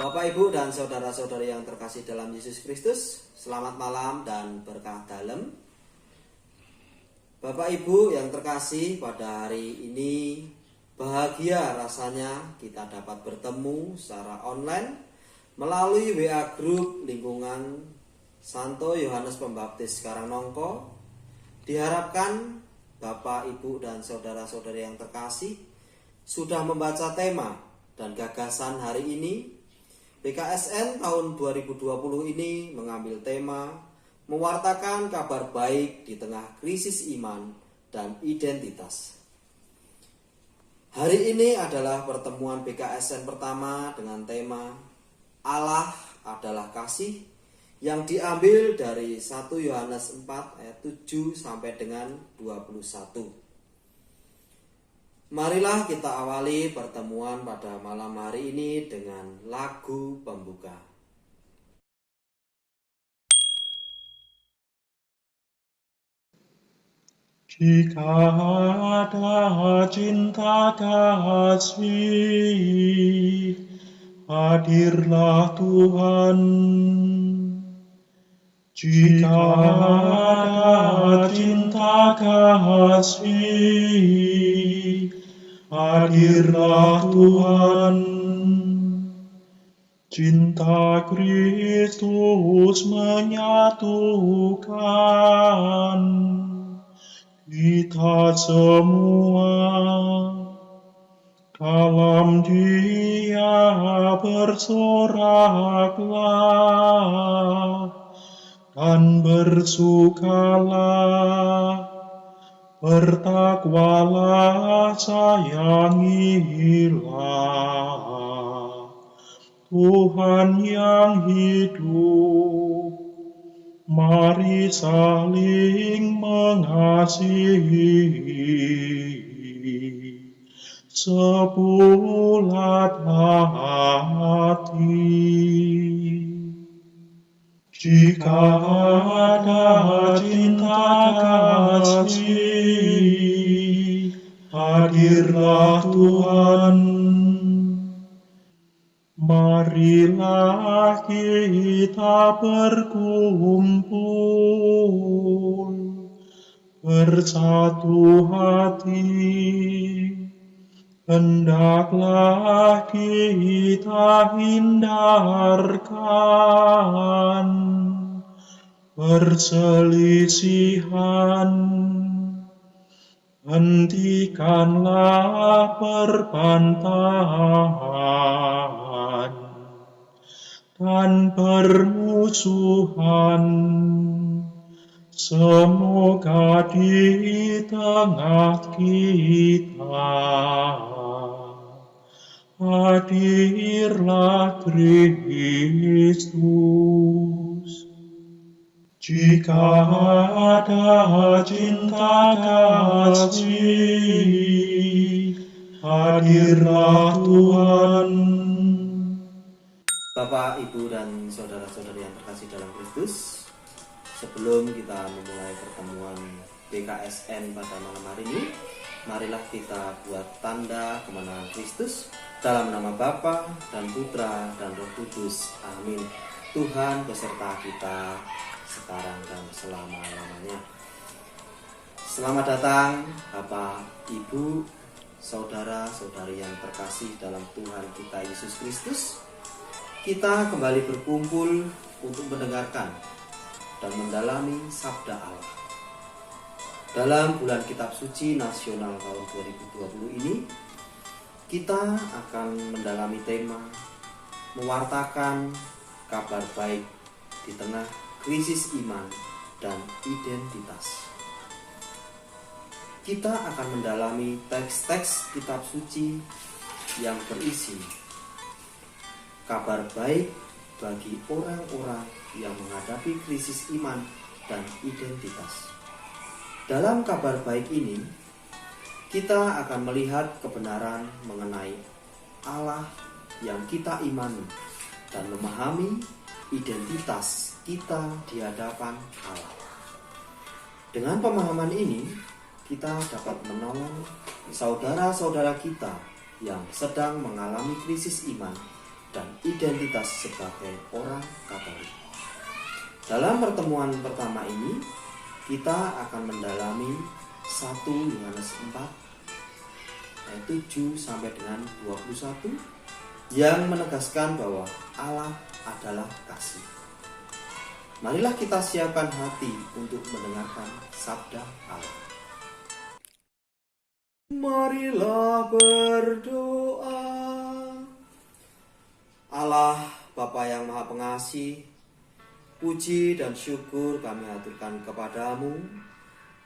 Bapak, Ibu, dan saudara-saudari yang terkasih dalam Yesus Kristus, selamat malam dan berkah dalam. Bapak, Ibu yang terkasih, pada hari ini bahagia rasanya kita dapat bertemu secara online melalui WA Group lingkungan Santo Yohanes Pembaptis Karangnongko. Diharapkan Bapak, Ibu, dan saudara-saudari yang terkasih sudah membaca tema dan gagasan hari ini. PKSN tahun 2020 ini mengambil tema mewartakan kabar baik di tengah krisis iman dan identitas. Hari ini adalah pertemuan PKSN pertama dengan tema Allah adalah kasih yang diambil dari 1 Yohanes 4 ayat 7 sampai dengan 21. Marilah kita awali pertemuan pada malam hari ini dengan lagu pembuka. Jika ada cinta kasih, hadirlah Tuhan. Jika ada cinta kasih, hadirlah Tuhan. Cinta Kristus menyatukan kita semua. Dalam Dia bersoraklah dan bersukalah, bertakwalah, sayangilah Tuhan yang hidup. Mari saling mengasihi sebulat hati. Jika ada cinta kasih, hadirlah Tuhan. Marilah kita berkumpul bersatu hati. Hendaklah kita hindarkan perselisihan. Hentikanlah perbantahan dan permusuhan. Semoga di tengah kita hadirlah Kristus. Jika ada cinta kasih, hadirlah Tuhan. Bapak, Ibu, dan saudara-saudari yang terkasih dalam Kristus, sebelum kita memulai pertemuan PKSN pada malam hari ini, marilah kita buat tanda kemenangan Kristus dalam nama Bapa dan Putra dan Roh Kudus. Amin. Tuhan beserta kita sekarang dan selama-lamanya. Selamat datang Bapak, Ibu, saudara-saudari yang terkasih dalam Tuhan kita Yesus Kristus. Kita kembali berkumpul untuk mendengarkan dan mendalami sabda Allah. Dalam bulan Kitab Suci Nasional tahun 2020 ini, kita akan mendalami tema mewartakan kabar baik di tengah krisis iman dan identitas. Kita akan mendalami teks-teks Kitab Suci yang berisi kabar baik bagi orang-orang yang menghadapi krisis iman dan identitas. Dalam kabar baik ini, kita akan melihat kebenaran mengenai Allah yang kita imani dan memahami identitas kita di hadapan Allah. Dengan pemahaman ini, kita dapat menolong saudara-saudara kita yang sedang mengalami krisis iman dan identitas sebagai orang Katolik. Dalam pertemuan pertama ini, kita akan mendalami 1 Yohanes 4 ayat 7 sampai dengan 21 yang menegaskan bahwa Allah adalah kasih. Marilah kita siapkan hati untuk mendengarkan sabda Allah. Marilah berdoa. Allah Bapa yang Maha Pengasih, puji dan syukur kami haturkan kepadamu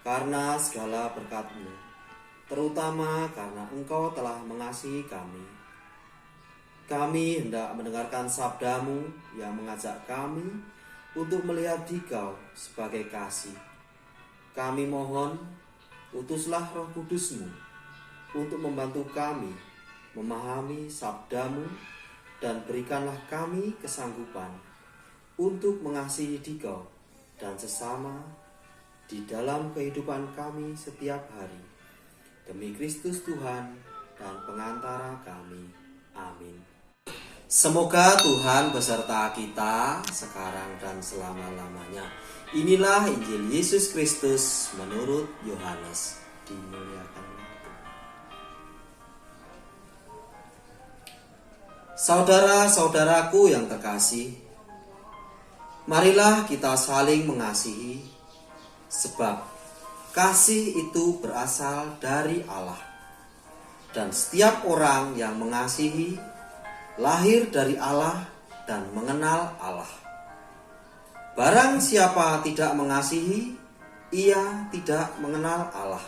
karena segala berkat-Mu, terutama karena Engkau telah mengasihi kami. Kami hendak mendengarkan sabda-Mu yang mengajak kami untuk melihat Dikau sebagai kasih. Kami mohon, utuslah Roh Kudus-Mu untuk membantu kami memahami sabda-Mu dan berikanlah kami kesanggupan untuk mengasihi Dikau dan sesama di dalam kehidupan kami setiap hari. Demi Kristus Tuhan dan pengantara kami. Amin. Semoga Tuhan beserta kita sekarang dan selama-lamanya. Inilah Injil Yesus Kristus menurut Yohanes. Dimuliakan Tuhan. Saudara-saudaraku yang terkasih, marilah kita saling mengasihi, sebab kasih itu berasal dari Allah. Dan setiap orang yang mengasihi lahir dari Allah dan mengenal Allah. Barang siapa tidak mengasihi, ia tidak mengenal Allah,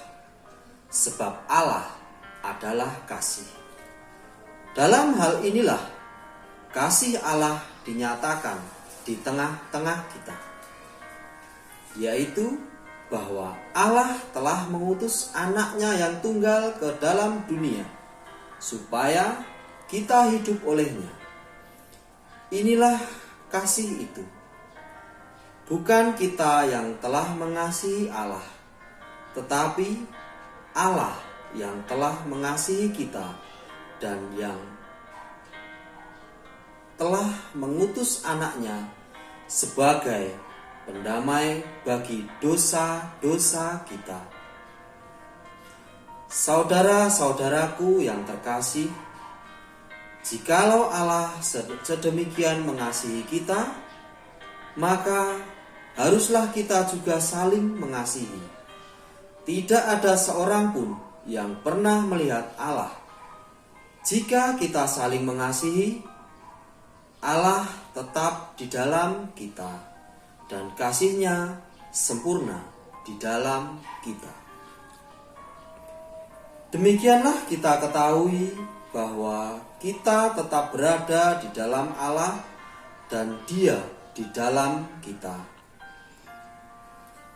sebab Allah adalah kasih. Dalam hal inilah kasih Allah dinyatakan di tengah-tengah kita, yaitu bahwa Allah telah mengutus anaknya yang tunggal ke dalam dunia, supaya kita hidup olehnya. Inilah kasih itu. Bukan kita yang telah mengasihi Allah, tetapi Allah yang telah mengasihi kita dan yang telah mengutus anaknya sebagai pendamai bagi dosa-dosa kita. Saudara-saudaraku yang terkasih, jikalau Allah sedemikian mengasihi kita, maka haruslah kita juga saling mengasihi. Tidak ada seorang pun yang pernah melihat Allah. Jika kita saling mengasihi, Allah tetap di dalam kita dan kasih-Nya sempurna di dalam kita. Demikianlah kita ketahui bahwa kita tetap berada di dalam Allah dan Dia di dalam kita.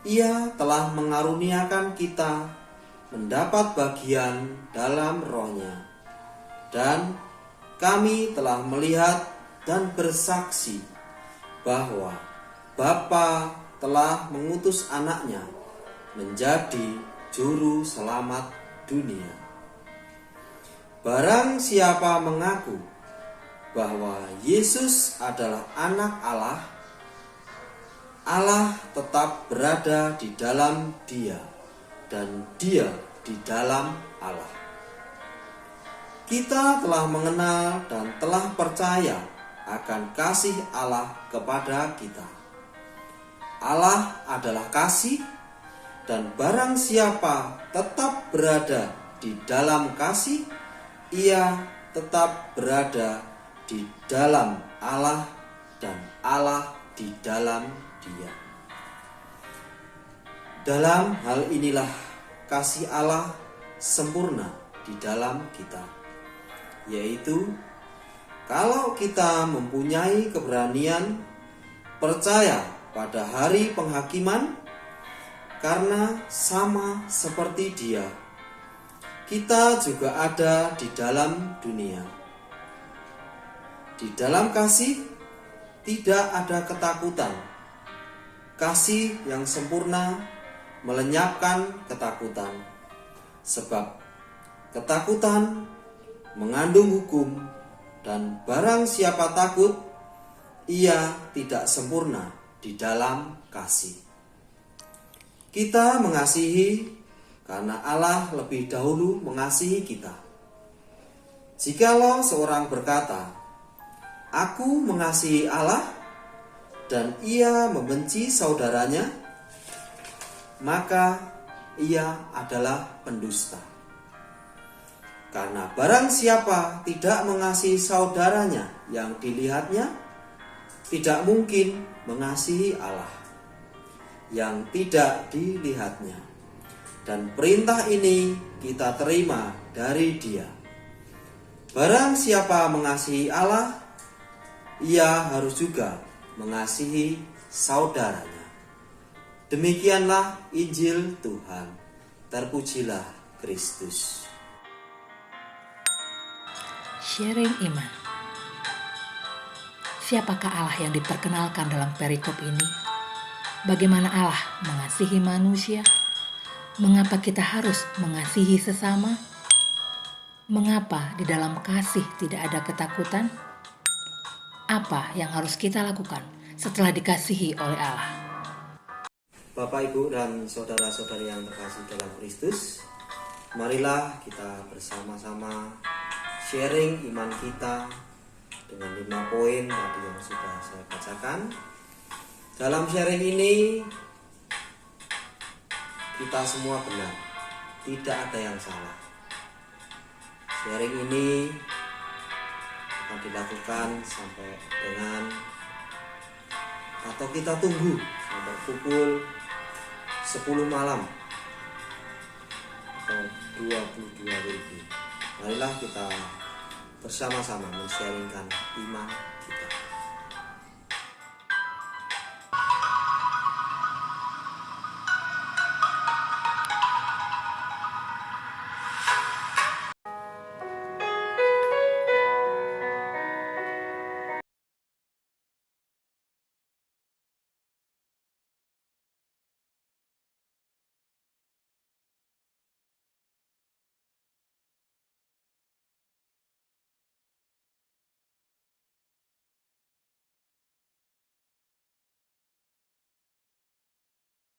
Ia telah mengaruniakan kita mendapat bagian dalam Roh-Nya, dan kami telah melihat dan bersaksi bahwa Bapa telah mengutus anaknya menjadi juru selamat dunia. Barang siapa mengaku bahwa Yesus adalah anak Allah, Allah tetap berada di dalam Dia dan Dia di dalam Allah. Kita telah mengenal dan telah percaya akan kasih Allah kepada kita. Allah adalah kasih, dan barang siapa tetap berada di dalam kasih, ia tetap berada di dalam Allah dan Allah di dalam Dia. Dalam hal inilah kasih Allah sempurna di dalam kita, yaitu kalau kita mempunyai keberanian percaya pada hari penghakiman, karena sama seperti Dia, kita juga ada di dalam dunia. Di dalam kasih tidak ada ketakutan. Kasih yang sempurna melenyapkan ketakutan, sebab ketakutan mengandung hukum, Dan barang siapa takut, ia tidak sempurna di dalam kasih. Kita mengasihi karena Allah lebih dahulu mengasihi kita. Jikalau seorang berkata, "Aku mengasihi Allah," dan ia membenci saudaranya, maka ia adalah pendusta. Karena barang siapa tidak mengasihi saudaranya yang dilihatnya, tidak mungkin mengasihi Allah yang tidak dilihatnya. Dan perintah ini kita terima dari Dia. Barang siapa mengasihi Allah, ia harus juga mengasihi saudaranya. Demikianlah Injil Tuhan. Terpujilah Kristus. Sharing iman. Siapakah Allah yang diperkenalkan dalam perikop ini? Bagaimana Allah mengasihi manusia? Mengapa kita harus mengasihi sesama? Mengapa di dalam kasih tidak ada ketakutan? Apa yang harus kita lakukan setelah dikasihi oleh Allah? Bapak, Ibu, dan saudara-saudari yang terkasih dalam Kristus, marilah kita bersama-sama sharing iman kita dengan 5 poin tadi yang sudah saya bacakan. Dalam sharing ini kita semua benar, tidak ada yang salah. Sharing ini akan dilakukan sampai dengan, atau kita tunggu sampai pukul 10 malam atau 22 WIB. Marilah kita bersama-sama men-sharingkan iman